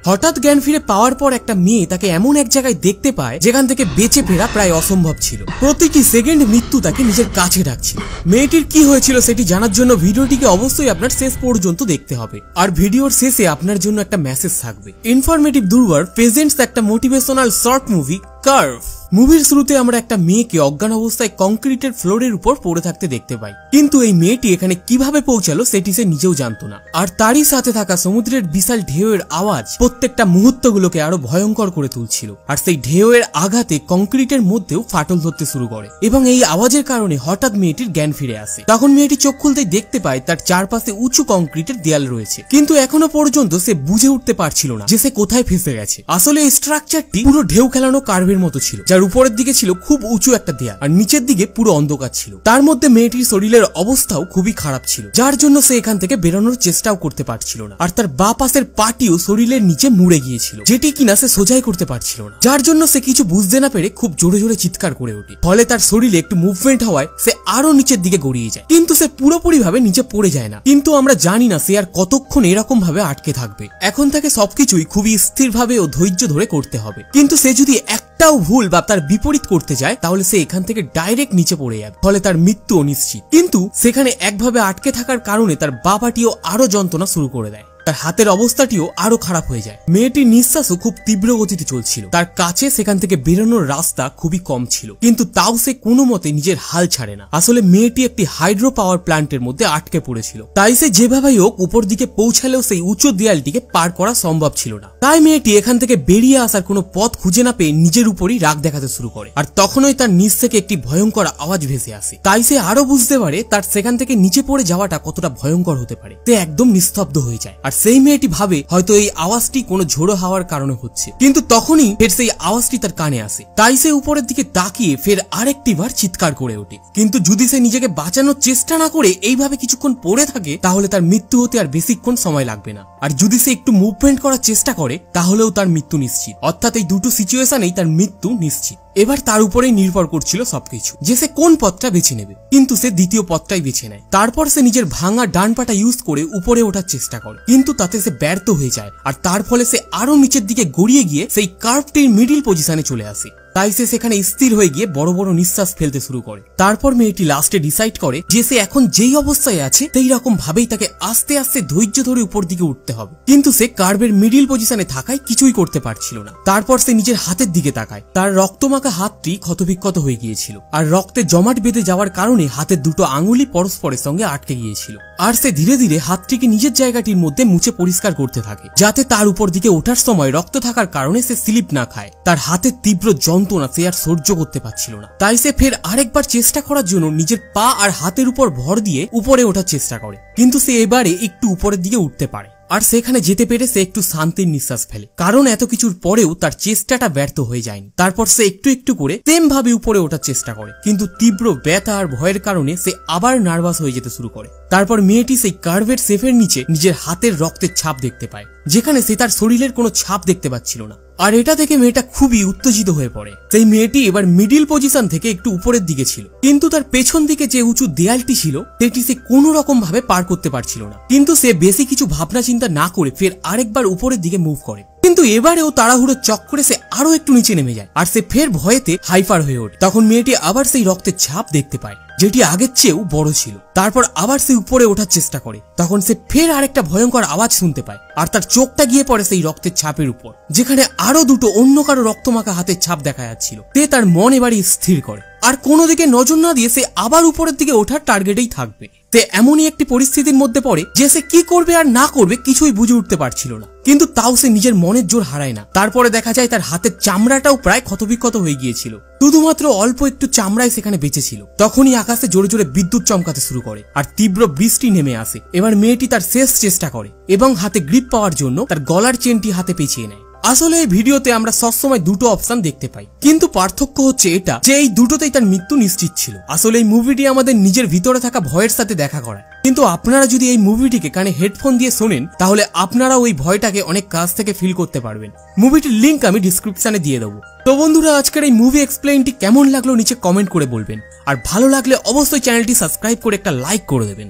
হঠাৎ জ্ঞান ফিরে পাওয়ার পর একটা মেয়ে তাকে এমন এক জায়গায় দেখতে পায় যেখান থেকে বেঁচে ফেরা প্রায় অসম্ভব ছিল। প্রতিটি সেকেন্ড মৃত্যু তাকে নিজের কাছে ডাকছিল। মেয়েটির কি হয়েছিল সেটি জানার জন্য ভিডিওটিকে অবশ্যই আপনার শেষ পর্যন্ত দেখতে হবে। আর ভিডিওর শেষে আপনার জন্য একটা মেসেজ থাকবে। ইনফরমেটিভ দুর্বার প্রেজেন্টস একটা মোটিভেশনাল শর্ট মুভি কার্ভ। মুভির শুরুতে আমরা একটা মেয়েকে অজ্ঞান অবস্থায় কংক্রিটের ফ্লোরের উপর পড়ে থাকতে দেখতে পাই, কিন্তু এই মেয়েটি এখানে কিভাবে পৌঁছালো সেটি সে নিজেও জানতো না। আর তারই সাথে থাকা সমুদ্রের বিশাল ঢেউয়ের আওয়াজ প্রত্যেকটা মুহূর্তগুলোকে আরো ভয়ঙ্কর করে তুলছিল। আর সেই ঢেউয়ের আঘাতে কংক্রিটের মধ্যেও ফাটল ধরতে শুরু করে এবং এই আওয়াজের কারণে হঠাৎ মেয়েটির জ্ঞান ফিরে আসে। তখন মেয়েটি চোখ খুলতেই দেখতে পায় তার চারপাশে উঁচু কংক্রিটের দেয়াল রয়েছে, কিন্তু এখনো পর্যন্ত সে বুঝে উঠতে পারছিল না যে সে কোথায় ফেসে গেছে। আসলে এই স্ট্রাকচারটি পুরো ঢেউ খেলানো কার্ভের মতো ছিল, যার উপরের দিকে ছিল খুব উঁচু একটা দেয়াল আর নিচের দিকে পুরো অন্ধকার ছিল। তার মধ্যে মেয়েটির শরীরের অবস্থাও খুবই খারাপ ছিল, যার জন্য সে এখান থেকে বেরোনোর চেষ্টাও করতে পারছিল না। আর তার বাঁ পাশের পাটিও শরীরের নিচে মুড়ে গিয়েছিল, যেটি কিনা সে সোজাই করতে পারছিল না, যার জন্য সে কিছু বুঝতে না পেরে খুব জোরে জোরে চিৎকার করে ওঠে। ফলে তার শরীরে একটু মুভমেন্ট হওয়ায় সে আরো নিচের দিকে গড়িয়ে যায়, কিন্তু সে পুরোপুরি ভাবে নিচে পড়ে যায় না। কিন্তু আমরা জানি না সে আর কতক্ষণ এরকম ভাবে আটকে থাকবে। এখন তাকে সবকিছুই খুবই স্থির ভাবে ও ধৈর্য ধরে করতে হবে, কিন্তু সে যদি একটাও ভুল বা তার বিপরীত করতে যায় তাহলে সে এখান থেকে ডাইরেক্ট নিচে পড়ে যাবে, ফলে তার মৃত্যু অনিশ্চিত। কিন্তু সেখানে একভাবে আটকে থাকার কারণে তার বাবাটিও আরো যন্ত্রণা শুরু করে দেয়। তার হাতের অবস্থাটিও আরো খারাপ হয়ে যায়। মেয়েটির নিঃশ্বাসও খুব তীব্র গতিতে চলছিল। তার কাছে সেখান থেকে বেরোনোর রাস্তা খুবই কম ছিল, কিন্তু তাও সে কোনো মতে নিজের হাল ছাড়ে না। আসলে মেয়েটি একটি হাইড্রো পাওয়ার প্ল্যান্টের মধ্যে আটকে পড়েছিল, তাই সে যেভাবেই হোক উপর দিকে পৌঁছালেও সেই উঁচু দেয়ালটিকে পার করা সম্ভব ছিল না। তাই মেয়েটি এখান থেকে বেরিয়ে আসার কোনো পথ খুঁজে না পেয়ে নিজের উপরই রাগ দেখাতে শুরু করে। আর তখনই তার নিচ থেকে একটি ভয়ঙ্কর আওয়াজ ভেসে আসে। তাই সে আরো বুঝতে পারে তার সেখান থেকে নিচে পড়ে যাওয়াটা কতটা ভয়ঙ্কর হতে পারে। সে একদম নিস্তব্ধ হয়ে যায়। আর সেই মেয়েটি ভাবে হয়তো এই আওয়াজটি কোনো ঝোড়ো হাওয়ার কারণে হচ্ছে, কিন্তু তখনই ফের সেই আওয়াজটি তার কানে আসে। তাই সে উপরের দিকে তাকিয়ে ফের আরেকটি বার চিৎকার করে ওঠে। কিন্তু যদি সে নিজেকে বাঁচানোর চেষ্টা না করে এইভাবে কিছুক্ষণ পড়ে থাকে তাহলে তার মৃত্যু হতে আর বেশিক্ষণ সময় লাগবে না। আর যদি সে একটু মুভমেন্ট করার চেষ্টা করে তাহলেও তার মৃত্যু নিশ্চিত। অর্থাৎ এই দুটো সিচুয়েশনেই তার মৃত্যু নিশ্চিত। এবার তার উপরেই নির্ভর করছিল সবকিছু, যে সে কোন পথটা বেছে নেবে। কিন্তু সে দ্বিতীয় পথটাই বেছে নেয়। তারপর সে নিজের ভাঙা ডান পাটা ইউজ করে উপরে ওঠার চেষ্টা করে, কিন্তু তাতে সে ব্যর্থ হয়ে যায়। আর তার ফলে সে আরো নিচের দিকে গড়িয়ে গিয়ে সেই কার্ভটির মিডিল পজিশনে চলে আসে। তাই সে সেখানে স্থির হয়ে গিয়ে বড় বড় নিঃশ্বাস ফেলতে শুরু করে। তারপর মেয়েটি লাস্টে ডিসাইড করে যে সে এখন যেই অবস্থায় আছে সেই রকম ভাবেই তাকে আস্তে আস্তে ধৈর্য ধরে উপর দিকে উঠতে হবে। কিন্তু সে কার্ভের মিডিল পজিশনে থাকায় কিছুই করতে পারছিল না। তারপর সে নিজের হাতের দিকে তাকায়। তার রক্তমাখা হাতটি ক্ষতবিক্ষত হয়ে গিয়েছিল, আর রক্তে জমাট বেঁধে যাওয়ার কারণে হাতের দুটো আঙুলি পরস্পরের সঙ্গে আটকে গিয়েছিল। আর সে ধীরে ধীরে হাতটিকে নিজের জায়গাটির মধ্যে মুছে পরিষ্কার করতে থাকে, যাতে তার উপর দিকে ওঠার সময় রক্ত থাকার কারণে সে স্লিপ না খায়। তার হাতের তীব্র যন্ত্রণা সে আর সহ্য করতে পারছিল না। তাই সে ফের আরেকবার চেষ্টা করার জন্য নিজের পা আর হাতের উপর ভর দিয়ে উপরে ওঠার চেষ্টা করে, কিন্তু সে এবারে একটু উপরের দিকে উঠতে পারে। আর সেখানে যেতে পেরে সে একটু শান্তির নিঃশ্বাস ফেলে, কারণ এত কিছুর পরেও তার চেষ্টাটা ব্যর্থ হয়ে যায়নি। তারপর সে একটু একটু করে সেম ভাবে উপরে ওঠার চেষ্টা করে, কিন্তু তীব্র ব্যথা আর ভয়ের কারণে সে আবার নার্ভাস হয়ে যেতে শুরু করে। তারপর মেয়েটি সেই কার্ভের সেফের নিচে নিজের হাতের রক্তের ছাপ দেখতে পায়, যেখানে সে তার শরীরের কোনো ছাপ দেখতে পাচ্ছিল না। আর এটা দেখে মেয়েটা খুবই উত্তেজিত হয়ে পড়ে। সেই মেয়েটি এবার মিডিল পজিশন থেকে একটু উপরের দিকে ছিল, কিন্তু তার পেছন দিকে যে উঁচু দেয়ালটি ছিল সেটি সে কোনো রকম ভাবে পার করতে পারছিল না। কিন্তু সে বেশি কিছু ভাবনা চিন্তা না করে ফের আরেকবার উপরের দিকে মুভ করে, কিন্তু এবারেও তাড়াহুড়ো চক্করে সে আরো একটু নিচে নেমে যায়। আর সে ফের ভয়েতে হাইপার হয়ে ওঠে। তখন মেয়েটি আবার সেই রক্তের ছাপ দেখতে পায়, যেটি আগের চেয়েও বড় ছিল। তারপর আবার সে উপরে ওঠার চেষ্টা করে। তখন সে ফের আরেকটা ভয়ঙ্কর আওয়াজ শুনতে পায়, আর তার চোখটা গিয়ে পড়ে সেই রক্তের ছাপের উপর, যেখানে আরো দুটো অন্য কারো রক্তমাখা হাতের ছাপ দেখা যাচ্ছিল। সে তার মন এবারই স্থির করে, আর কোনো দিকে নজর না দিয়ে সে আবার উপরের দিকে ওঠার টার্গেটেই থাকবে। সে এমনই একটি পরিস্থিতির মধ্যে পড়ে যে সে কি করবে আর না করবে কিছুই বুঝে উঠতে পারছিল না, কিন্তু তাও সে নিজের মনের জোর হারায় না। তারপরে দেখা যায় তার হাতের চামড়াটাও প্রায় ক্ষতবিক্ষত হয়ে গিয়েছিল, শুধুমাত্র অল্প একটু চামড়াই সেখানে বেঁচে ছিল। তখনই আকাশে জোরে জোরে বিদ্যুৎ চমকাতে শুরু করে, আর তীব্র বৃষ্টি নেমে আসে। এবার মেয়েটি তার শেষ চেষ্টা করে এবং হাতে গ্রিপ পাওয়ার জন্য তার গলার চেনটি হাতে পেঁচিয়ে নেয়। আসলে এই ভিডিওতে আমরা সবসময় দুটো অপশন দেখতে পাই, কিন্তু পার্থক্য হচ্ছে এটা যে এই দুটোতেই তার মৃত্যু নিশ্চিত ছিল। আসলে এই মুভিটি আমাদের নিজের ভিতরে থাকা ভয়ের সাথে দেখা করায়, কিন্তু আপনারা যদি এই মুভিটিকে কানে হেডফোন দিয়ে শোনেন তাহলে আপনারা ওই ভয়টাকে অনেক কাছ থেকে ফিল করতে পারবেন। মুভিটির লিংক আমি ডিসক্রিপশনে দিয়ে দেবো। তো বন্ধুরা, আজকের এই মুভি এক্সপ্লেইনটি কেমন লাগলো নিচে কমেন্ট করে বলবেন, আর ভালো লাগলে অবশ্যই চ্যানেলটি সাবস্ক্রাইব করে একটা লাইক করে দেবেন।